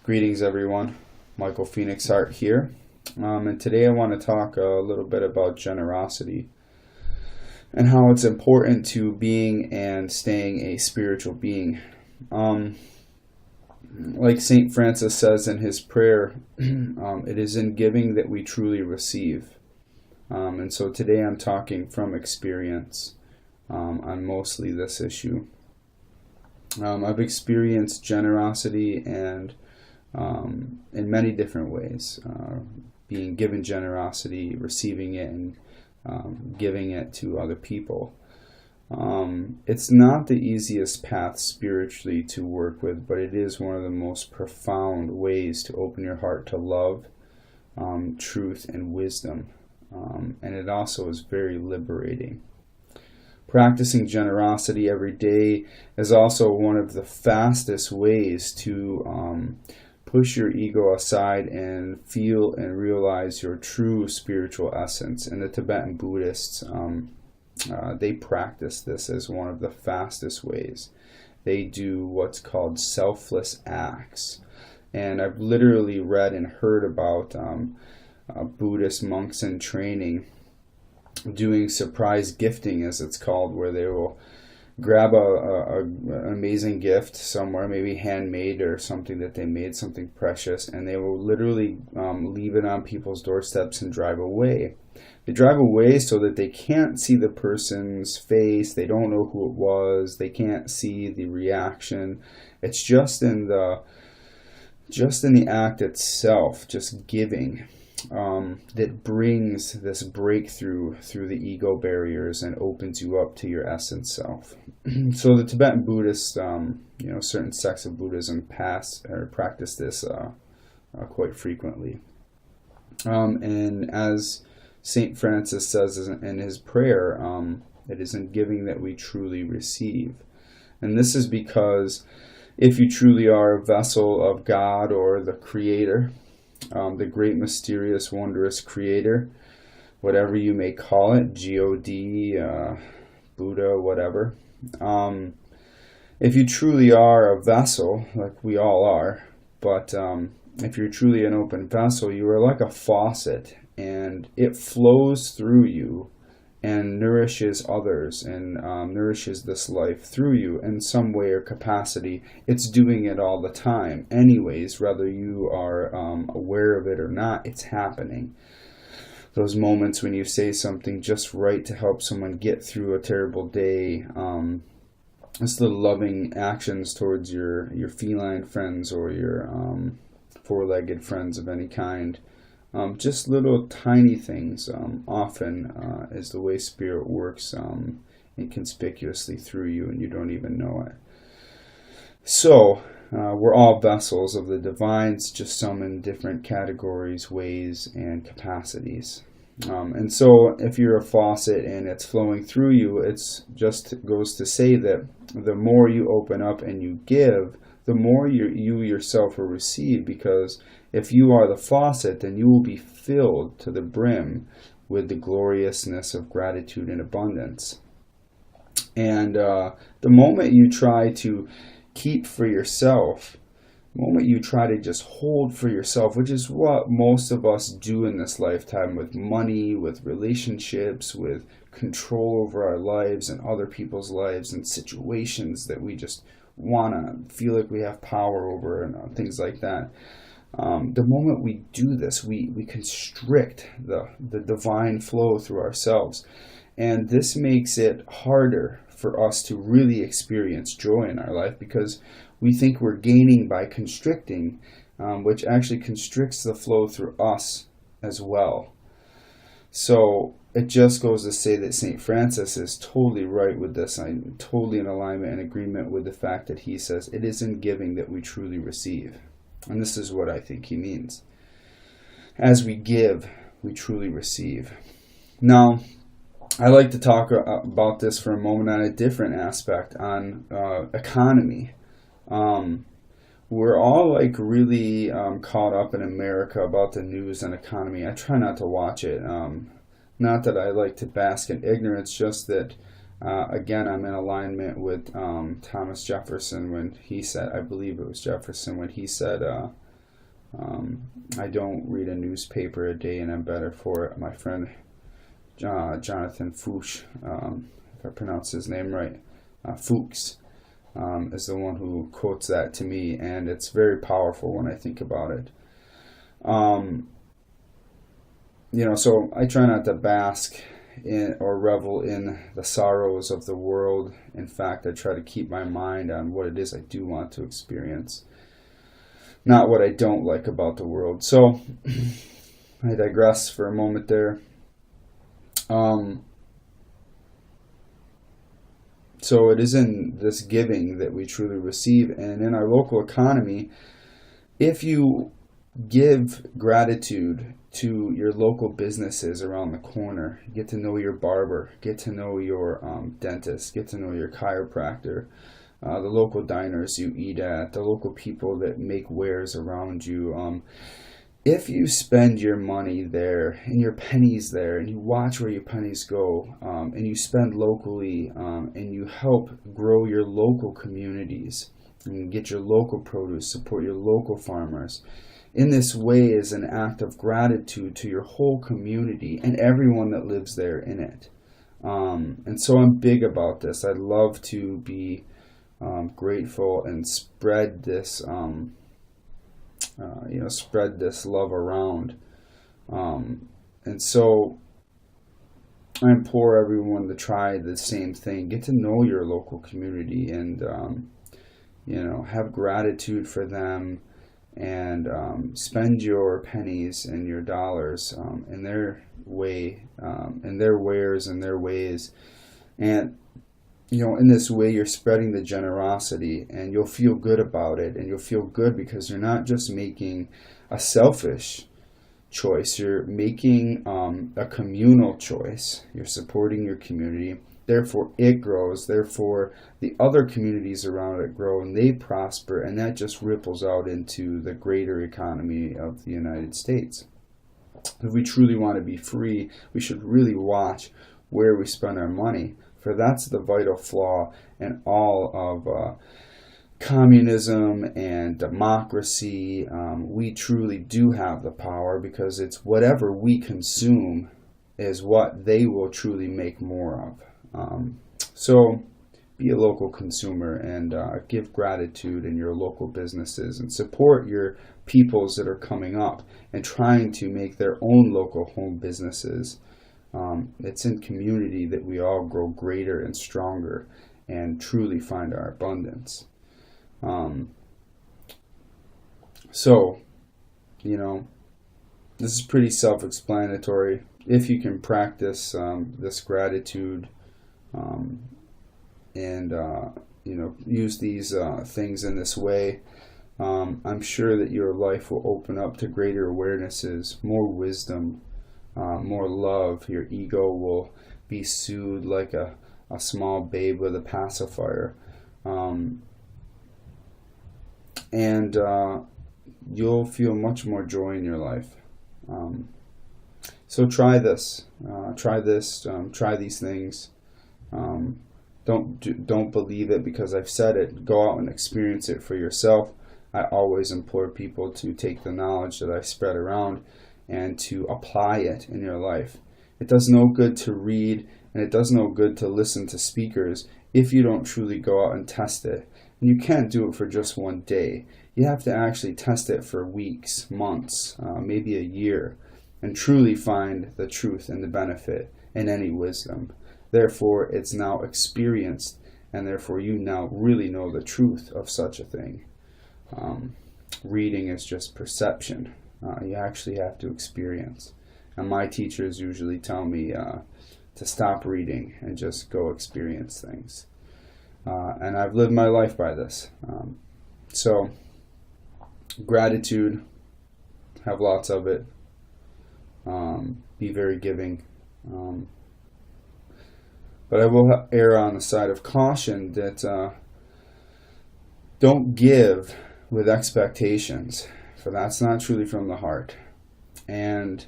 Greetings, everyone. Michael Phoenix Hart here. And today I want to talk a little bit about generosity and how it's important to being and staying a spiritual being. Like St. Francis says in his prayer, it is in giving that we truly receive. And so today I'm talking from experience on mostly this issue. I've experienced generosity and in many different ways, being given generosity, receiving it, and giving it to other people. It's not the easiest path spiritually to work with, but it is one of the most profound ways to open your heart to love, truth, and wisdom. And it also is very liberating. Practicing generosity every day is also one of the fastest ways to push your ego aside and feel and realize your true spiritual essence. And the Tibetan Buddhists, they practice this as one of the fastest ways. They do what's called selfless acts. And I've literally read and heard about Buddhist monks in training doing surprise gifting, as it's called, where they will grab an amazing gift somewhere, maybe handmade or something that they made, something precious, and they will literally leave it on people's doorsteps and drive away. They drive away so that they can't see the person's face, they don't know who it was, they can't see the reaction. It's just in the act itself, just giving, that brings this breakthrough through the ego barriers and opens you up to your essence self. So the Tibetan Buddhists, certain sects of Buddhism practice this quite frequently. And as St. Francis says in his prayer, it is in giving that we truly receive. And this is because if you truly are a vessel of God or the Creator, the great, mysterious, wondrous Creator, whatever you may call it, G-O-D, Buddha, whatever. If you truly are a vessel, like we all are, but if you're truly an open vessel, you are like a faucet, and it flows through you and nourishes others and nourishes this life through you in some way or capacity. It's doing it all the time anyways, whether you are aware of it or not, it's happening. Those moments when you say something just right to help someone get through a terrible day, just little loving actions towards your feline friends or your four-legged friends of any kind. Just little tiny things often is the way Spirit works inconspicuously through you, and you don't even know it. So we're all vessels of the divines, just some in different categories, ways, and capacities. And so if you're a faucet and it's flowing through you, it's just goes to say that the more you open up and you give, the more you yourself will receive, because if you are the faucet, then you will be filled to the brim with the gloriousness of gratitude and abundance. And the moment you try to keep for yourself, the moment you try to just hold for yourself, which is what most of us do in this lifetime with money, with relationships, with control over our lives and other people's lives and situations that we just want to feel like we have power over and things like that. The moment we do this, we constrict the divine flow through ourselves. And this makes it harder for us to really experience joy in our life, because we think we're gaining by constricting, which actually constricts the flow through us as well. So it just goes to say that St. Francis is totally right with this. I'm totally in alignment and agreement with the fact that he says it is in giving that we truly receive. And this is what I think he means. As we give, we truly receive. Now, I like to talk about this for a moment on a different aspect, on economy. We're all like really caught up in America about the news and economy. I try not to watch it. Not that I like to bask in ignorance, just that, again, I'm in alignment with Thomas Jefferson when he said, I believe it was Jefferson, when he said, I don't read a newspaper a day, and I'm better for it. My friend Jonathan Fuchs, if I pronounce his name right, Fuchs, is the one who quotes that to me, and it's very powerful when I think about it. So I try not to bask in or revel in the sorrows of the world. In fact, I try to keep my mind on what it is I do want to experience, not what I don't like about the world. So I digress for a moment there. So it is in this giving that we truly receive, and in our local economy, if you give gratitude to your local businesses around the corner, get to know your barber, get to know your dentist, get to know your chiropractor, the local diners you eat at, the local people that make wares around you. If you spend your money there and your pennies there, and you watch where your pennies go, and you spend locally, and you help grow your local communities, and get your local produce, support your local farmers, in this way is an act of gratitude to your whole community and everyone that lives there in it. And so I'm big about this. I love to be grateful and spread this spread this love around. And so I implore everyone to try the same thing. Get to know your local community, and have gratitude for them, and spend your pennies and your dollars in their way, in their wares and their ways. And in this way, you're spreading the generosity, and you'll feel good about it. And you'll feel good because you're not just making a selfish choice. You're making a communal choice. You're supporting your community. Therefore, it grows. Therefore, the other communities around it grow, and they prosper. And that just ripples out into the greater economy of the United States. If we truly want to be free, we should really watch where we spend our money. For that's the vital flaw in all of communism and democracy. We truly do have the power, because it's whatever we consume is what they will truly make more of. So be a local consumer, and give gratitude in your local businesses, and support your peoples that are coming up and trying to make their own local home businesses. It's in community that we all grow greater and stronger and truly find our abundance. This is pretty self-explanatory. If you can practice this gratitude, and use these things in this way, I'm sure that your life will open up to greater awarenesses, more wisdom, more love. Your ego will be soothed like a small babe with a pacifier. And you'll feel much more joy in your life. So try this. Try these things. Don't believe it because I've said it. Go out and experience it for yourself. I always implore people to take the knowledge that I spread around and to apply it in your life. It does no good to read, and it does no good to listen to speakers if you don't truly go out and test it. And you can't do it for just one day. You have to actually test it for weeks, months, maybe a year, and truly find the truth and the benefit and any wisdom. Therefore, it's now experienced, and therefore you now really know the truth of such a thing. Reading is just perception. You actually have to experience. And my teachers usually tell me to stop reading and just go experience things. And I've lived my life by this. So, gratitude, have lots of it. Be very giving. But I will err on the side of caution that don't give with expectations, for that's not truly from the heart. And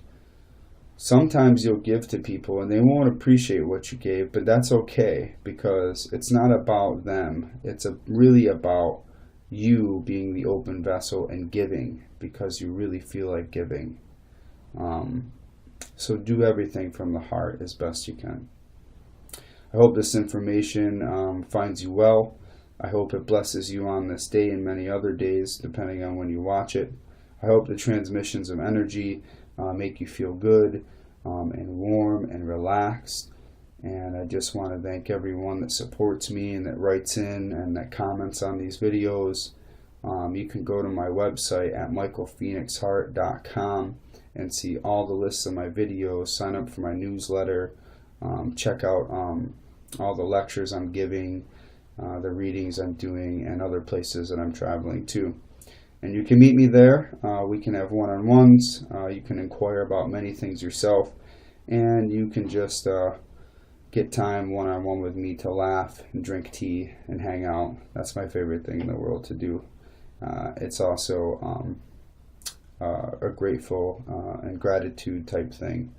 sometimes you'll give to people and they won't appreciate what you gave, but that's okay, because it's not about them. It's really about you being the open vessel and giving because you really feel like giving. So do everything from the heart as best you can. I hope this information finds you well. I hope it blesses you on this day and many other days, depending on when you watch it. I hope the transmissions of energy make you feel good and warm and relaxed. And I just want to thank everyone that supports me and that writes in and that comments on these videos. You can go to my website at michaelphoenixheart.com and see all the lists of my videos, sign up for my newsletter, check out all the lectures I'm giving, the readings I'm doing, and other places that I'm traveling to. And you can meet me there. We can have one-on-ones. You can inquire about many things yourself, and you can just get time one-on-one with me to laugh and drink tea and hang out. That's my favorite thing in the world to do. It's also a grateful and gratitude type thing.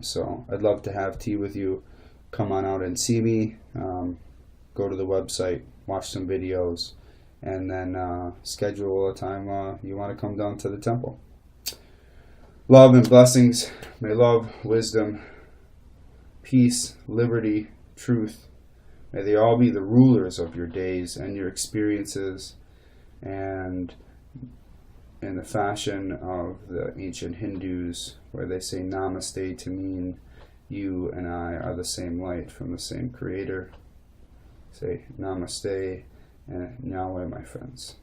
So I'd love to have tea with you. Come on out and see me. Go to the website, watch some videos, and then schedule a time you want to come down to the temple. Love and blessings. May love, wisdom, peace, liberty, truth, may they all be the rulers of your days and your experiences, and in the fashion of the ancient Hindus, where they say namaste to mean you and I are the same light from the same creator. Say namaste and Yahweh, my friends.